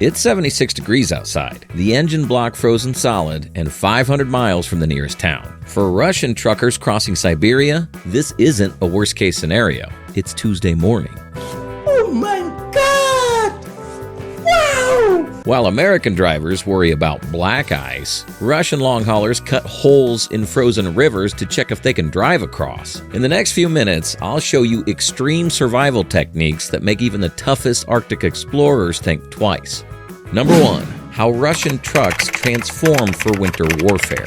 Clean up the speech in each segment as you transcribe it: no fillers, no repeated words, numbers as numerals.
It's 76 degrees outside, the engine block frozen solid, and 500 miles from the nearest town. For Russian truckers crossing Siberia, this isn't a worst-case scenario. It's Tuesday morning. Oh my God! Wow! While American drivers worry about black ice, Russian long haulers cut holes in frozen rivers to check if they can drive across. In the next few minutes, I'll show you extreme survival techniques that make even the toughest Arctic explorers think twice. Number 1. How Russian trucks transform for winter warfare.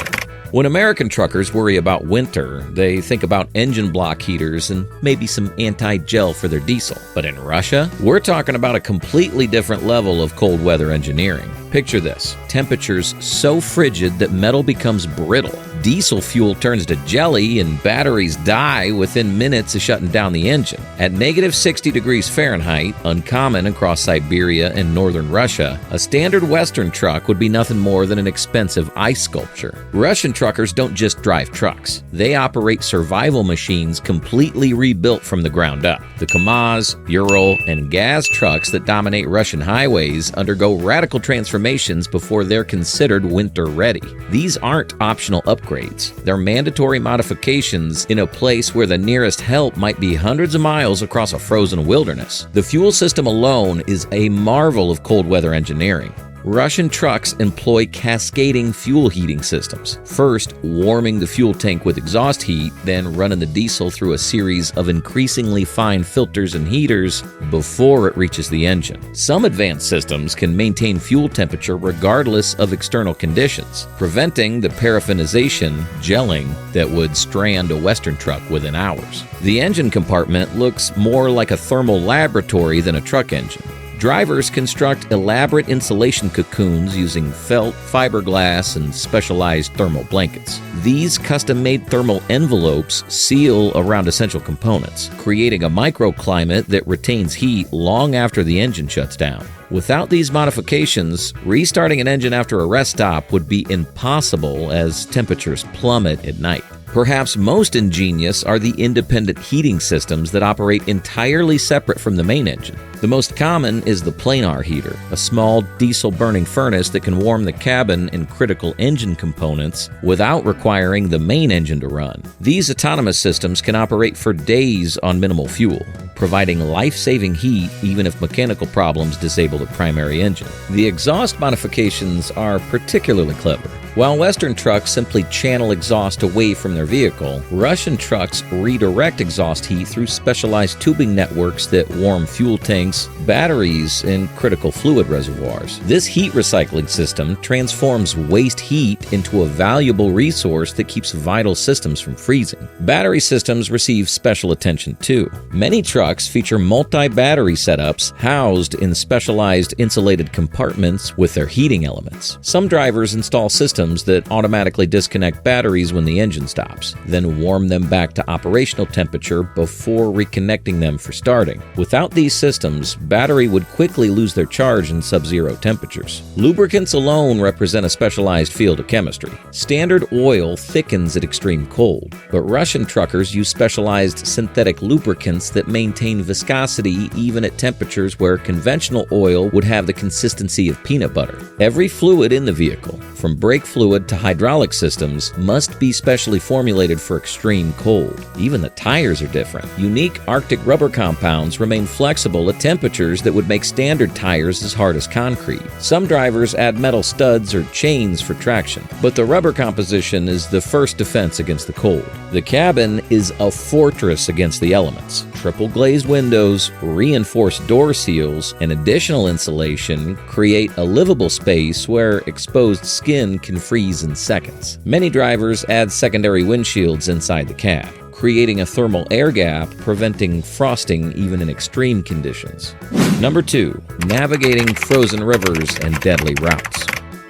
When American truckers worry about winter, they think about engine block heaters and maybe some anti-gel for their diesel. But in Russia, we're talking about a completely different level of cold weather engineering. Picture this: temperatures so frigid that metal becomes brittle. Diesel fuel turns to jelly and batteries die within minutes of shutting down the engine. At negative 60 degrees Fahrenheit, uncommon across Siberia and northern Russia, a standard Western truck would be nothing more than an expensive ice sculpture. Russian truckers don't just drive trucks. They operate survival machines completely rebuilt from the ground up. The Kamaz, Ural, and Gaz trucks that dominate Russian highways undergo radical transformations before they're considered winter ready. These aren't optional upgrades. They're mandatory modifications in a place where the nearest help might be hundreds of miles across a frozen wilderness. The fuel system alone is a marvel of cold weather engineering. Russian trucks employ cascading fuel heating systems, first warming the fuel tank with exhaust heat, then running the diesel through a series of increasingly fine filters and heaters before it reaches the engine. Some advanced systems can maintain fuel temperature regardless of external conditions, preventing the paraffinization, gelling, that would strand a Western truck within hours. The engine compartment looks more like a thermal laboratory than a truck engine. Drivers construct elaborate insulation cocoons using felt, fiberglass, and specialized thermal blankets. These custom-made thermal envelopes seal around essential components, creating a microclimate that retains heat long after the engine shuts down. Without these modifications, restarting an engine after a rest stop would be impossible as temperatures plummet at night. Perhaps most ingenious are the independent heating systems that operate entirely separate from the main engine. The most common is the planar heater, a small diesel-burning furnace that can warm the cabin and critical engine components without requiring the main engine to run. These autonomous systems can operate for days on minimal fuel, providing life-saving heat even if mechanical problems disable the primary engine. The exhaust modifications are particularly clever. While Western trucks simply channel exhaust away from their vehicle, Russian trucks redirect exhaust heat through specialized tubing networks that warm fuel tanks, batteries, and critical fluid reservoirs. This heat recycling system transforms waste heat into a valuable resource that keeps vital systems from freezing. Battery systems receive special attention too. Many trucks feature multi-battery setups housed in specialized insulated compartments with their heating elements. Some drivers install systems that automatically disconnect batteries when the engine stops, then warm them back to operational temperature before reconnecting them for starting. Without these systems, battery would quickly lose their charge in sub-zero temperatures. Lubricants alone represent a specialized field of chemistry. Standard oil thickens at extreme cold, but Russian truckers use specialized synthetic lubricants that maintain viscosity even at temperatures where conventional oil would have the consistency of peanut butter. Every fluid in the vehicle, from brake fluid to hydraulic systems, must be specially formulated for extreme cold. Even the tires are different. Unique Arctic rubber compounds remain flexible at temperatures that would make standard tires as hard as concrete. Some drivers add metal studs or chains for traction, but the rubber composition is the first defense against the cold. The cabin is a fortress against the elements. Triple glazed windows, reinforced door seals, and additional insulation create a livable space where exposed skin can freeze in seconds. Many drivers add secondary windshields inside the cab, creating a thermal air gap, preventing frosting even in extreme conditions. Number 2. Navigating frozen rivers and deadly routes.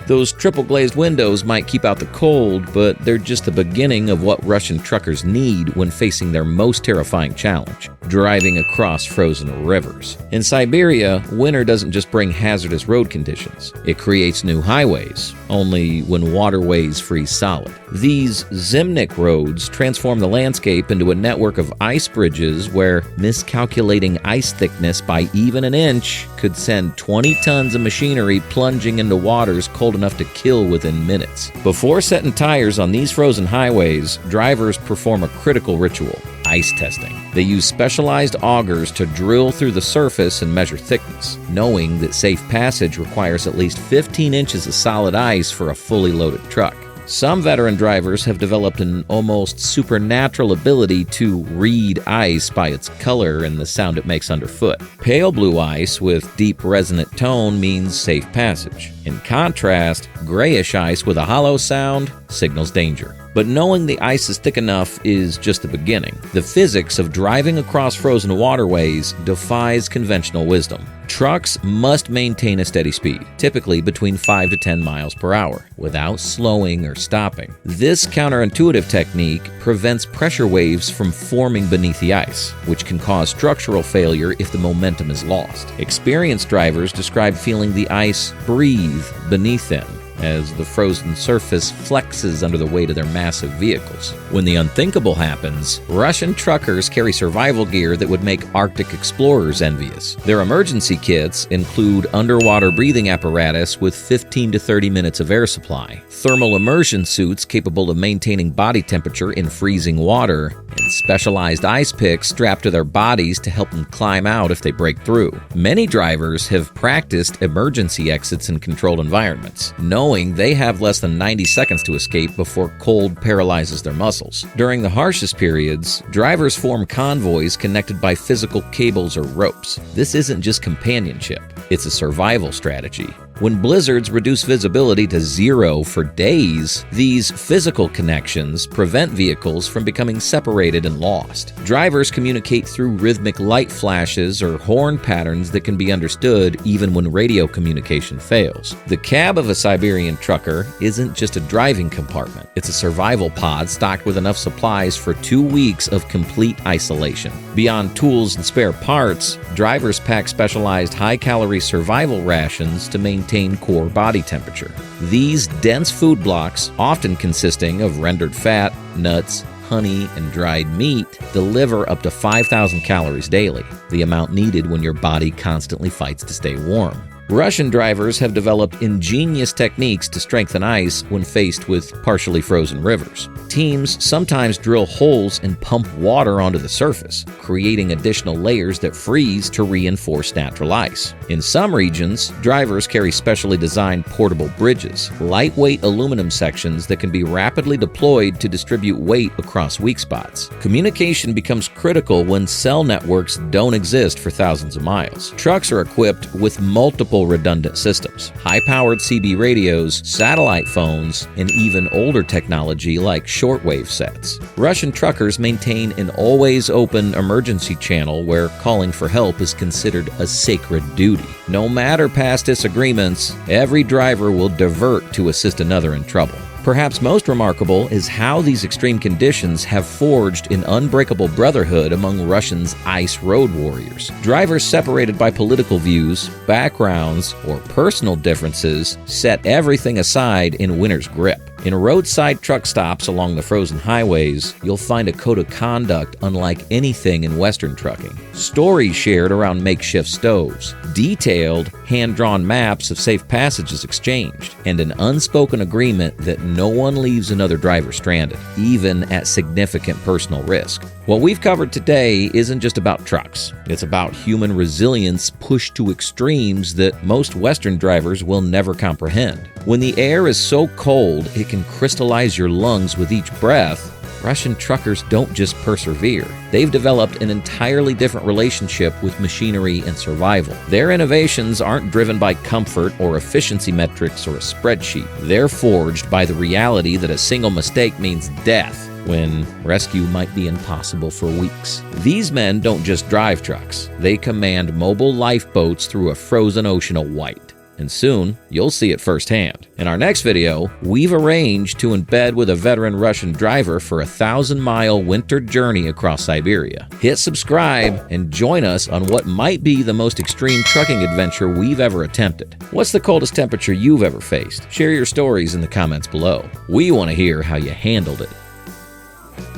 Those triple-glazed windows might keep out the cold, but they're just the beginning of what Russian truckers need when facing their most terrifying challenge: driving across frozen rivers. In Siberia, winter doesn't just bring hazardous road conditions. It creates new highways, only when waterways freeze solid. These Zimnik roads transform the landscape into a network of ice bridges where miscalculating ice thickness by even an inch could send 20 tons of machinery plunging into waters cold enough to kill within minutes. Before setting tires on these frozen highways, drivers perform a critical ritual: ice testing. They use specialized augers to drill through the surface and measure thickness, knowing that safe passage requires at least 15 inches of solid ice for a fully loaded truck. Some veteran drivers have developed an almost supernatural ability to read ice by its color and the sound it makes underfoot. Pale blue ice with deep resonant tone means safe passage. In contrast, grayish ice with a hollow sound signals danger. But knowing the ice is thick enough is just the beginning. The physics of driving across frozen waterways defies conventional wisdom. Trucks must maintain a steady speed, typically between 5 to 10 miles per hour, without slowing or stopping. This counterintuitive technique prevents pressure waves from forming beneath the ice, which can cause structural failure if the momentum is lost. Experienced drivers describe feeling the ice breathe beneath them as the frozen surface flexes under the weight of their massive vehicles. When the unthinkable happens, Russian truckers carry survival gear that would make Arctic explorers envious. Their emergency kits include underwater breathing apparatus with 15 to 30 minutes of air supply, thermal immersion suits capable of maintaining body temperature in freezing water, and specialized ice picks strapped to their bodies to help them climb out if they break through. Many drivers have practiced emergency exits in controlled environments, knowing they have less than 90 seconds to escape before cold paralyzes their muscles. During the harshest periods, drivers form convoys connected by physical cables or ropes. This isn't just companionship, it's a survival strategy. When blizzards reduce visibility to 0 for days, these physical connections prevent vehicles from becoming separated and lost. Drivers communicate through rhythmic light flashes or horn patterns that can be understood even when radio communication fails. The cab of a Siberian trucker isn't just a driving compartment. It's a survival pod stocked with enough supplies for 2 weeks of complete isolation. Beyond tools and spare parts, drivers pack specialized high-calorie survival rations to maintain core body temperature. These dense food blocks, often consisting of rendered fat, nuts, honey, and dried meat, deliver up to 5,000 calories daily, the amount needed when your body constantly fights to stay warm. Russian drivers have developed ingenious techniques to strengthen ice when faced with partially frozen rivers. Teams sometimes drill holes and pump water onto the surface, creating additional layers that freeze to reinforce natural ice. In some regions, drivers carry specially designed portable bridges, lightweight aluminum sections that can be rapidly deployed to distribute weight across weak spots. Communication becomes critical when cell networks don't exist for thousands of miles. Trucks are equipped with multiple redundant systems, high-powered CB radios, satellite phones, and even older technology like shortwave sets. Russian truckers maintain an always-open emergency channel where calling for help is considered a sacred duty. No matter past disagreements, every driver will divert to assist another in trouble. Perhaps most remarkable is how these extreme conditions have forged an unbreakable brotherhood among Russians' ice road warriors. Drivers separated by political views, backgrounds, or personal differences set everything aside in winter's grip. In roadside truck stops along the frozen highways, you'll find a code of conduct unlike anything in Western trucking. Stories shared around makeshift stoves, detailed, hand-drawn maps of safe passages exchanged, and an unspoken agreement that no one leaves another driver stranded, even at significant personal risk. What we've covered today isn't just about trucks. It's about human resilience pushed to extremes that most Western drivers will never comprehend. When the air is so cold it can crystallize your lungs with each breath, Russian truckers don't just persevere. They've developed an entirely different relationship with machinery and survival. Their innovations aren't driven by comfort or efficiency metrics or a spreadsheet. They're forged by the reality that a single mistake means death, when rescue might be impossible for weeks. These men don't just drive trucks. They command mobile lifeboats through a frozen ocean of white. and soon you'll see it firsthand. In our next video, we've arranged to embed with a veteran Russian driver for a 1,000-mile winter journey across Siberia. Hit subscribe and join us on what might be the most extreme trucking adventure we've ever attempted. What's the coldest temperature you've ever faced? Share your stories in the comments below. We want to hear how you handled it.